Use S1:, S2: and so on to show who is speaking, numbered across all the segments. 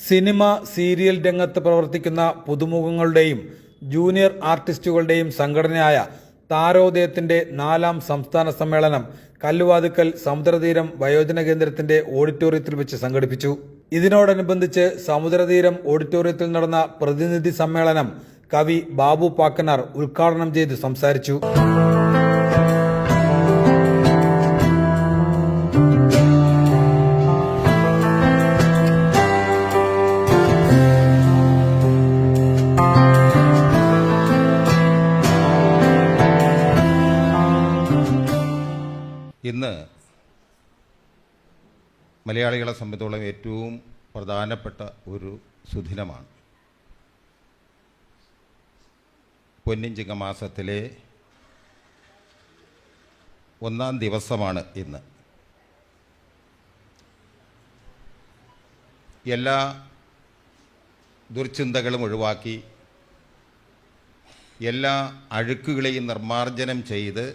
S1: Cinema, serial രംഗത്ത് പ്രവർത്തിക്കുന്ന പുതുമുഖങ്ങളുടെയും junior ആർട്ടിസ്റ്റുകളുടെയും സംഘടനയായ താരോദയത്തിന്റെ 4ാം സംസ്ഥാന സമ്മേളനം കല്ലുവാതുക്കൽ സമുദ്രതീരം വയോജന കേന്ദ്രത്തിന്റെ ഓഡിറ്റോറിയത്തിൽ വെച്ച് സംഘടിപ്പിച്ചു. ഇതിനോടനുബന്ധിച്ച് സമുദ്രതീരം ഓഡിറ്റോറിയത്തിൽ നടന്ന പ്രതിനിധി സമ്മേളനം കവി ബാബു പാക്കനാർ ഉദ്ഘാടനം ചെയ്ത് സംസാരിച്ചു.
S2: ഇന്ന് മലയാളികളെ സംബന്ധിച്ചോളം ഏറ്റവും പ്രധാനപ്പെട്ട ഒരു സുദിനമാണ്. പൊന്നിൻ ചിങ്ങമാസത്തിലെ 1-ാം ദിവസമാണ് ഇന്ന്. എല്ലാ ദുർചിന്തകളും ഒഴിവാക്കി എല്ലാ അഴുക്കുകളെയും നിർമ്മാർജ്ജനം ചെയ്ത്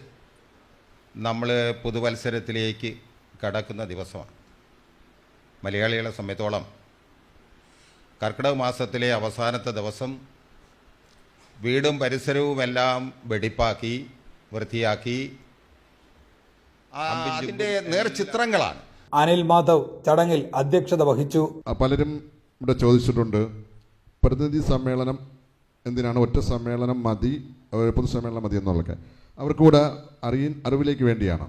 S2: നമ്മൾ പുതുവത്സരത്തിലേക്ക് കടക്കുന്ന ദിവസമാണ്. മലയാളികളെ സംബന്ധിച്ചോളം കർക്കിടക മാസത്തിലെ അവസാനത്തെ ദിവസം വീടും പരിസരവുമെല്ലാം വെടിപ്പാക്കി വൃത്തിയാക്കി അതിൻ്റെ നേർചിത്രങ്ങളാണ്.
S1: അനിൽ മാധവ് ചടങ്ങിൽ അധ്യക്ഷത വഹിച്ചു.
S3: പലരും ഇവിടെ ചോദിച്ചിട്ടുണ്ട്, പ്രതിനിധി സമ്മേളനം എന്തിനാണ്, ഒറ്റ സമ്മേളനം മതി, പൊതുസമ്മേളനം മതി എന്നുള്ളതൊക്കെ. അവർക്ക് കൂടെ അറിവിലേക്ക് വേണ്ടിയാണ്.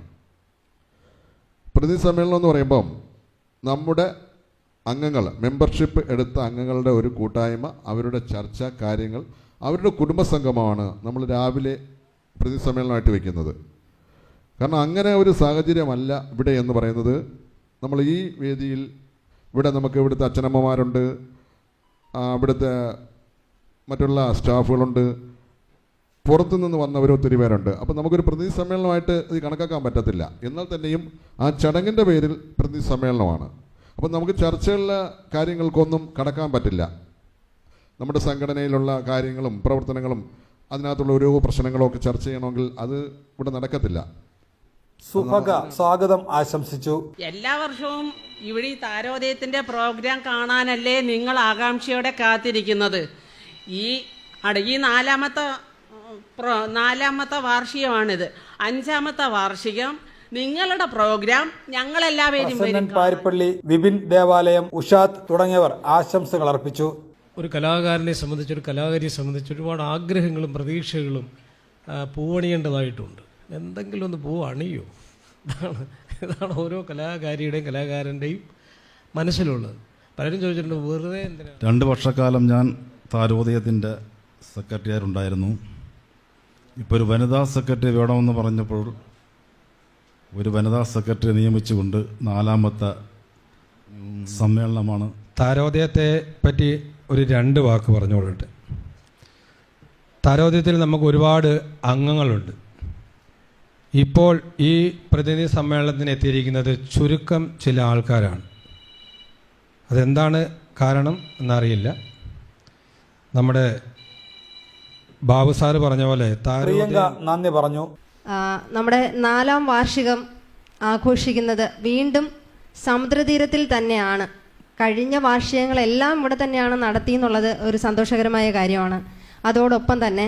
S3: പ്രതിനിധി സമ്മേളനം എന്ന് പറയുമ്പം നമ്മുടെ അംഗങ്ങൾ, മെമ്പർഷിപ്പ് എടുത്ത അംഗങ്ങളുടെ ഒരു കൂട്ടായ്മ, അവരുടെ ചർച്ച, കാര്യങ്ങൾ, അവരുടെ കുടുംബസംഗമമാണ് നമ്മൾ രാവിലെ പ്രതിനിധി സമ്മേളനമായിട്ട് വയ്ക്കുന്നത്. കാരണം അങ്ങനെ ഒരു സാഹചര്യമല്ല ഇവിടെ എന്ന് പറയുന്നത്. നമ്മൾ ഈ വേദിയിൽ ഇവിടെ നമുക്ക് ഇവിടുത്തെ അച്ഛനമ്മമാരുണ്ട്, ഇവിടുത്തെ മറ്റുള്ള സ്റ്റാഫുകളുണ്ട്, പുറത്തുനിന്ന് വന്നവർ ഒത്തിരി പേരുണ്ട്. അപ്പം നമുക്കൊരു പ്രതിനിധി സമ്മേളനമായിട്ട് ഇത് കണക്കാക്കാൻ പറ്റത്തില്ല. എന്നാൽ തന്നെയും ആ ചടങ്ങിൻ്റെ പേരിൽ പ്രതിനിധി സമ്മേളനമാണ്. അപ്പം നമുക്ക് ചർച്ചയുള്ള കാര്യങ്ങൾക്കൊന്നും കടക്കാൻ പറ്റില്ല. നമ്മുടെ സംഘടനയിലുള്ള കാര്യങ്ങളും പ്രവർത്തനങ്ങളും അതിനകത്തുള്ള ഓരോ പ്രശ്നങ്ങളും ഒക്കെ ചർച്ച ചെയ്യണമെങ്കിൽ അത് ഇവിടെ നടക്കത്തില്ല.
S1: സുഭഗ സ്വാഗതം ആശംസിച്ചു.
S4: എല്ലാ വർഷവും ഇവിടെ ഈ താരോദയത്തിന്റെ പ്രോഗ്രാം കാണാനല്ലേ നിങ്ങൾ ആകാംക്ഷയോടെ കാത്തിരിക്കുന്നത്. ഈ 4ാമത്തെ വാർഷികമാണിത്. 5ാമത്തെ വാർഷികം നിങ്ങളുടെ പ്രോഗ്രാം ഞങ്ങളെല്ലാവരും
S1: പാരിപ്പള്ളി, വിപിൻ ദേവാലയം, ഉഷാദ് തുടങ്ങിയവർ ആശംസകൾ അർപ്പിച്ചു.
S5: ഒരു കലാകാരനെ സംബന്ധിച്ച്, ഒരു കലാകാരിയെ സംബന്ധിച്ച് ഒരുപാട് ആഗ്രഹങ്ങളും പ്രതീക്ഷകളും പൂവണിയേണ്ടതായിട്ടുണ്ട്. എന്തെങ്കിലും ഒന്ന് പൂ അണിയോ? ഇതാണ് ഓരോ കലാകാരിയുടെയും കലാകാരൻ്റെയും മനസ്സിലുള്ളത്. പലരും ചോദിച്ചിട്ടുണ്ട്, വെറുതെ എന്തിനാണ്.
S6: 2 വർഷക്കാലം ഞാൻ താരോദയത്തിൻ്റെ സെക്രട്ടറിയായിട്ടുണ്ടായിരുന്നു. ഇപ്പോൾ ഒരു വനിതാ സെക്രട്ടറി വേണമെന്ന് പറഞ്ഞപ്പോൾ ഒരു വനിതാ സെക്രട്ടറി നിയമിച്ചുകൊണ്ട് 4ാമത്തെ സമ്മേളനമാണ്.
S7: താരോദയത്തെ പറ്റി ഒരു 2 വാക്ക് പറഞ്ഞുകൊള്ളട്ടെ. താരോദയത്തിൽ നമുക്ക് ഒരുപാട് അംഗങ്ങളുണ്ട്. ഇപ്പോൾ ഈ പ്രതിനിധി സമ്മേളനത്തിന് എത്തിയിരിക്കുന്നത് ചുരുക്കം ചില ആൾക്കാരാണ്. അതെന്താണ് കാരണം എന്നറിയില്ല. നമ്മുടെ ബാബു സാറ് പറഞ്ഞ പോലെ
S1: നന്ദി പറഞ്ഞു.
S8: നമ്മുടെ 4ാം വാർഷികം ആഘോഷിക്കുന്നത് വീണ്ടും സമുദ്രതീരത്തിൽ തന്നെയാണ്. കഴിഞ്ഞ വാർഷികങ്ങളെല്ലാം ഇവിടെ തന്നെയാണ് നടത്തിയെന്നുള്ളത് ഒരു സന്തോഷകരമായ കാര്യമാണ്. അതോടൊപ്പം തന്നെ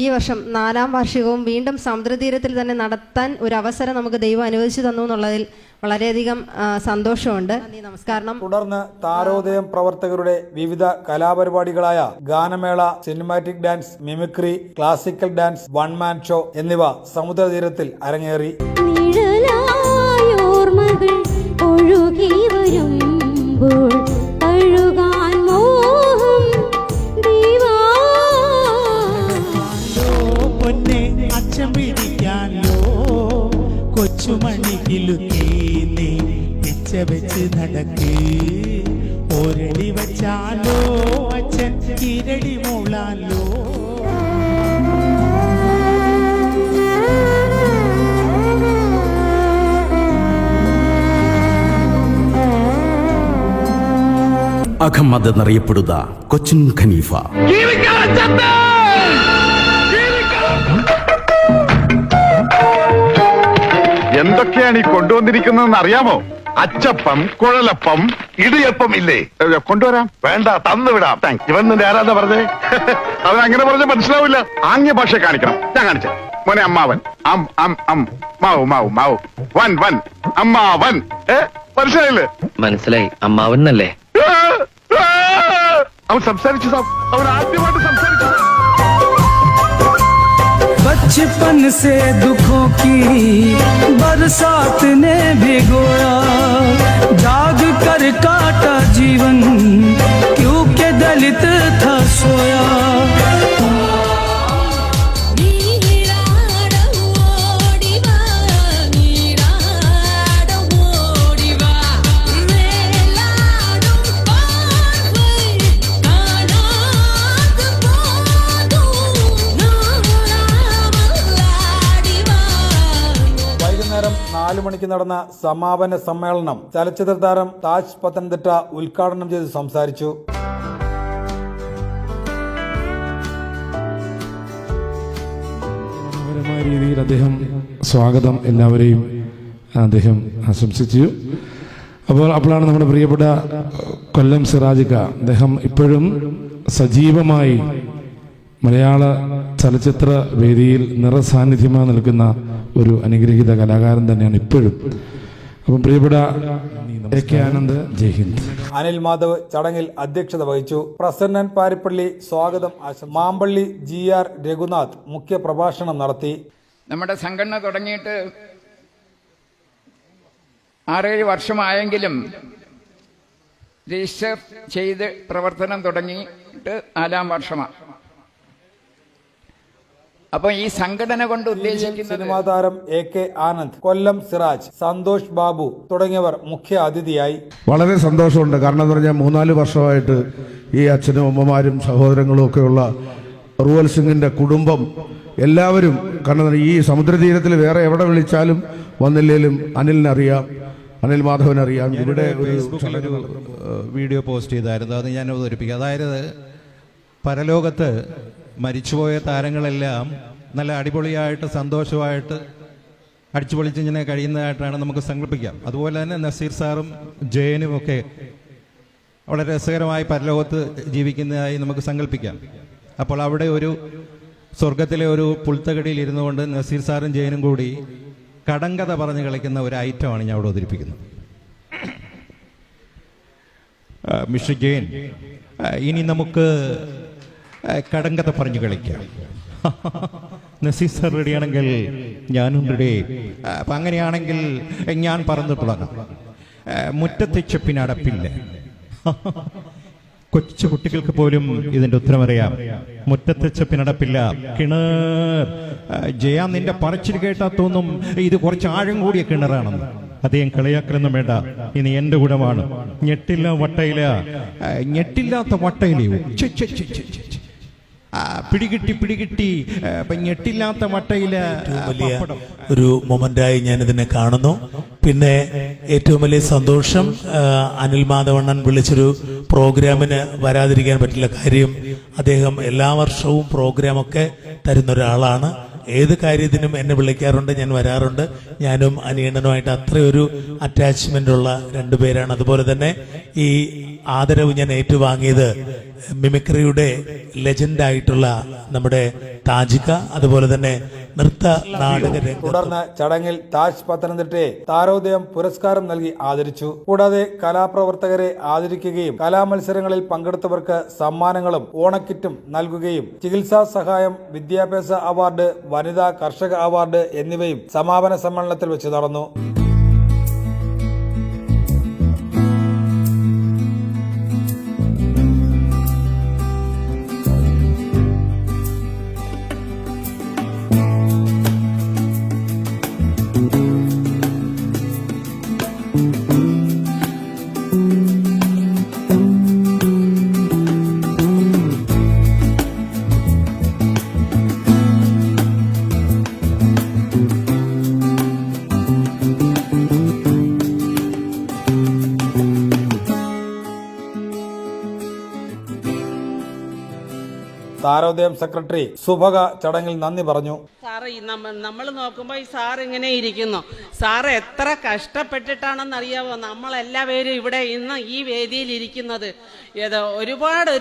S8: ഈ വർഷം 4ാം വാർഷികവും വീണ്ടും സമുദ്രതീരത്തിൽ തന്നെ നടത്താൻ ഒരു അവസരം നമുക്ക് ദൈവം അനുവദിച്ചു തന്നു എന്നുള്ളതിൽ വളരെയധികം സന്തോഷമുണ്ട്. നമസ്കാരം.
S1: തുടർന്ന് താരോദയം പ്രവർത്തകരുടെ വിവിധ കലാപരിപാടികളായ ഗാനമേള, cinematic dance, mimicry, classical dance, 1 man show എന്നിവ സമുദ്രതീരത്തിൽ അരങ്ങേറി.
S9: കൊച്ചുമണിക്കിലുക്കീ വെച്ച് നടക്ക്, ഒരടി വച്ചാലോ അച്ഛൻ ഇരടി മൂളാലോ.
S10: അഹമ്മദ് എന്നറിയപ്പെടുന്ന കൊച്ചിൻ ഖനീഫ.
S11: എന്തൊക്കെയാണ് ഈ കൊണ്ടുവന്നിരിക്കുന്നതെന്ന് അറിയാമോ? അച്ചപ്പം, കുഴലപ്പം, ഇടിയപ്പം ഇല്ലേ? കൊണ്ടുവരാം. വേണ്ട, തന്നുവിടാം. ഇവൻ നിന്റെ ആരാധന പറഞ്ഞേ? അവൻ അങ്ങനെ പറഞ്ഞ മനസ്സിലാവില്ല. ആംഗ്യ ഭാഷ കാണിക്കണം. ഞാൻ കാണിച്ചു. മോനെ അമ്മാവൻ. മാവു മാവു മാവു. വൻ വൻ അമ്മാവൻ. മനസ്സിലായില്ലേ?
S12: മനസ്സിലായി. അമ്മാവൻ എന്നല്ലേ?
S11: അവൻ സംസാരിച്ചു. അവൻ ആദ്യമായിട്ട് സംസാരിച്ചു.
S9: बचपन से दुखों की बरसात ने भिगोया, जाग कर काटा जीवन, क्योंकि दलित था सोया.
S1: വൈകുന്നേരം 4 മണിക്ക് നടന്ന സമാപന സമ്മേളനം ചലച്ചിത്ര താരം താജ് പത്തനംതിട്ട ഉദ്ഘാടനം ചെയ്ത് സംസാരിച്ചു.
S7: മനോഹരമായ രീതിയിൽ അദ്ദേഹം സ്വാഗതം എല്ലാവരെയും അദ്ദേഹം ആശംസിച്ചു. അപ്പോഴാണ് നമ്മുടെ പ്രിയപ്പെട്ട കൊല്ലം സിറാജിക്ക, അദ്ദേഹം ഇപ്പോഴും സജീവമായി മലയാള ചലച്ചിത്ര വേദിയിൽ നിറസാന്നിധ്യമായി നിൽക്കുന്ന ഒരു അനുഗ്രഹീത കലാകാരൻ തന്നെയാണ് ഇപ്പോഴും. അപ്പം പ്രിയപ്പെട്ട AK ആനന്ദ്, ജയ് ഹിന്ദ്.
S1: അനിൽ മാധവ് ചടങ്ങിൽ അധ്യക്ഷത വഹിച്ചു. പ്രസന്നൻ പാരിപ്പള്ളി സ്വാഗതം മാമ്പള്ളി GR രഘുനാഥ് മുഖ്യ പ്രഭാഷണം നടത്തി.
S13: നമ്മുടെ സംഘടന തുടങ്ങിയിട്ട് 6-7 വർഷമായെങ്കിലും രജിസ്റ്റർ ചെയ്ത് പ്രവർത്തനം തുടങ്ങിയിട്ട് 4-ാം വർഷമാണ്. അപ്പൊ ഈ സംഘടന കൊണ്ട് ഉദ്ദേശിക്കുന്നത്
S1: സിനിമാ താരം AK ആനന്ദ്, കൊല്ലം സിറാജ്, സന്തോഷ് ബാബു തുടങ്ങിയവർ മുഖ്യ അതിഥിയായി.
S14: വളരെ സന്തോഷമുണ്ട്. കാരണം എന്ന് പറഞ്ഞാൽ 3-4 വർഷമായിട്ട് ഈ അച്ഛനും അമ്മമാരും സഹോദരങ്ങളും ഒക്കെയുള്ള റൂവൽ സിംഗിന്റെ കുടുംബം എല്ലാവരും, കാരണം ഈ സമുദ്രതീരത്തിൽ വേറെ എവിടെ വിളിച്ചാലും വന്നില്ലേലും അനിലിനറിയാം, അനിൽ മാധവനറിയാം. ഇവിടെ ഒരു
S15: വീഡിയോ പോസ്റ്റ് ചെയ്തായിരുന്നു, അത് ഞാൻ അവതരിപ്പിക്കുക. അതായത് പരലോകത്ത് മരിച്ചുപോയ താരങ്ങളെല്ലാം നല്ല അടിപൊളിയായിട്ട് സന്തോഷമായിട്ട് അടിച്ചുപൊളിച്ചിങ്ങനെ കഴിയുന്നതായിട്ടാണ് നമുക്ക് സങ്കല്പിക്കാം. അതുപോലെ തന്നെ നസീർ സാറും ജയനും ഒക്കെ വളരെ രസകരമായി പരലോകത്ത് ജീവിക്കുന്നതായി നമുക്ക് സങ്കല്പിക്കാം. അപ്പോൾ അവിടെ ഒരു സ്വർഗത്തിലെ ഒരു പുൽത്തകടിയിൽ ഇരുന്നു കൊണ്ട് നസീർ സാറും ജയനും കൂടി കടങ്കഥ പറഞ്ഞ് കളിക്കുന്ന ഒരു ഐറ്റമാണ് ഞാൻ അവിടെ അവതരിപ്പിക്കുന്നത്. മിസ്റ്റർ ജയൻ, ഇനി നമുക്ക് കടങ്കഥ പറഞ്ഞു കളിക്കാം. നസീർ സാർ റെഡിയാണെങ്കിൽ ഞാനും റെഡി. അപ്പം അങ്ങനെയാണെങ്കിൽ ഞാൻ പറഞ്ഞു തുടങ്ങാം. മുറ്റത്തെ ചെപ്പിനടപ്പില്ല. കൊച്ചു കുട്ടികൾക്ക് പോലും ഇതിന്റെ ഉത്തരമറിയാം. മുറ്റത്തെ ചെപ്പിനടപ്പില്ല. കിണർ. ജയ, നിന്റെ പറച്ചിൽ കേട്ടാ തോന്നും ഇത് കുറച്ച് ആഴം കൂടിയ കിണറാണെന്ന്. അദ്ദേഹം കളിയാക്കലൊന്നും വേണ്ട, ഇനി എന്റെ ഗുണമാണ്. ഞെട്ടില്ലാത്ത വട്ടയിലയോ പിടികിട്ടി ഞെട്ടില്ലാത്ത വട്ടയില്
S9: വലിയ ഒരു മൊമെന്റായി ഞാൻ ഇതിനെ കാണുന്നു. പിന്നെ ഏറ്റവും വലിയ സന്തോഷം, അനിൽ മാധവണ്ണൻ വിളിച്ചൊരു പ്രോഗ്രാമിന് വരാതിരിക്കാൻ പറ്റില്ല. കാര്യം അദ്ദേഹം എല്ലാ വർഷവും പ്രോഗ്രാമൊക്കെ തരുന്ന ഒരാളാണ്. ഏത് കാര്യത്തിനും എന്നെ വിളിക്കാറുണ്ട്, ഞാൻ വരാറുണ്ട്. ഞാനും അനിയണ്ണനുമായിട്ട് അത്രയൊരു അറ്റാച്ച്മെന്റ് ഉള്ള 2 പേരാണ്. അതുപോലെ തന്നെ ഈ ആദരവ് ഞാൻ ഏറ്റുവാങ്ങിയത് മിമിക്രിയുടെ ലെജൻഡായിട്ടുള്ള നമ്മുടെ താജിക്ക, അതുപോലെ തന്നെ നൃത്ത നാടക രംഗം.
S1: തുടർന്ന് ചടങ്ങിൽ താജ് പത്തനംതിട്ടയെ താരോദയം പുരസ്കാരം നൽകി ആദരിച്ചു. കൂടാതെ കലാപ്രവർത്തകരെ ആദരിക്കുകയും കലാമത്സരങ്ങളിൽ പങ്കെടുത്തവർക്ക് സമ്മാനങ്ങളും ഓണക്കിറ്റും നൽകുകയും ചികിത്സാ സഹായം, വിദ്യാഭ്യാസ അവാർഡ്, വനിതാ കർഷക അവാർഡ് എന്നിവയും സമാപന സമ്മേളനത്തിൽ വെച്ച് നടന്നു. താരോദയം സെക്രട്ടറി സുഭഗ ചടങ്ങിൽ നന്ദി പറഞ്ഞു.
S4: സാറ് നമ്മൾ നോക്കുമ്പോൾ ഈ സാർ ഇങ്ങനെ ഇരിക്കുന്നു. സാറ് എത്ര കഷ്ടപ്പെട്ടിട്ടാണെന്നറിയാവോ നമ്മളെല്ലാവരും ഇവിടെ ഇന്ന് ഈ വേദിയിൽ ഇരിക്കുന്നത്. ഒരുപാട്